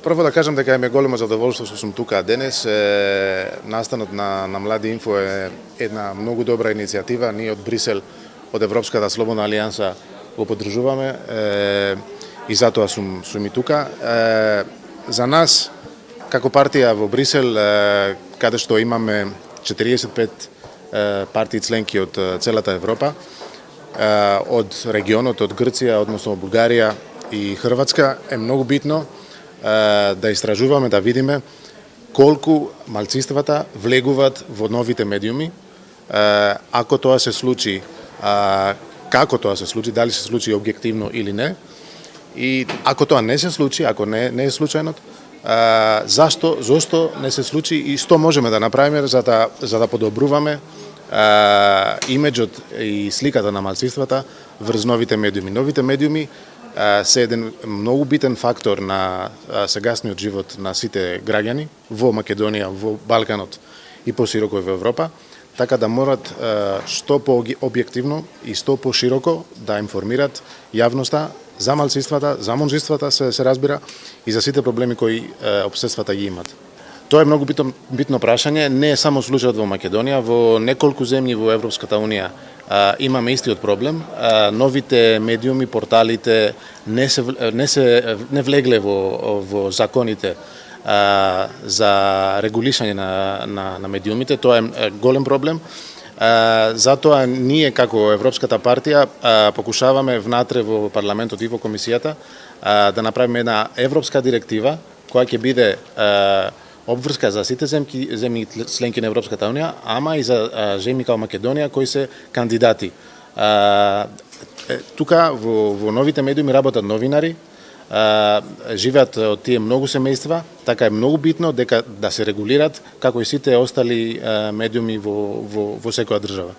Прво да кажам дека е големо задоволство што сум тука денес. Настанот на Млади Инфо е една многу добра иницијатива. Ние од Брисел, од Европската слободна алијанса го поддржуваме и затоа сум и тука. За нас, како партија во Брисел, каде што имаме 45 партии членки од целата Европа, од регионот, од Грција, односно Бугарија и Хрватска, е многу битно да истражуваме, да видиме колку малцинствата влегуваат во новите медиуми, ако тоа се случи, како тоа се случи, дали се случи објективно или не, и ако тоа не се случи, ако не е случајно, зашто не се случи и што можеме да направиме за да подобруваме имиџот и сликата на малцинствата врз новите медиуми. Новите медиуми се еден многу битен фактор на сегасниот живот на сите граѓани во Македонија, во Балканот и посироко во Европа, така да морат што по-објективно и што по-широко да информират јавноста за малцинствата, за мнозинствата се разбира и за сите проблеми кои општествата ги имат. Тоа е многу битно прашање, не е само случајот во Македонија, во неколку земји во Европската Унија имаме истиот проблем. Новите медиуми, порталите не влегле во законите за регулишање на медиумите. Тоа е голем проблем. Затоа ние како Европската партија покушаваме внатре во парламентот и во комисијата да направиме една европска директива која ќе биде обврска за сите земји членки на Европската Унија, ама и за земји како Македонија кои се кандидати. Тука во новите медиуми работат новинари, живеат од тие многу семејства, така е многу битно дека да се регулират како и сите остали медиуми во секоја држава.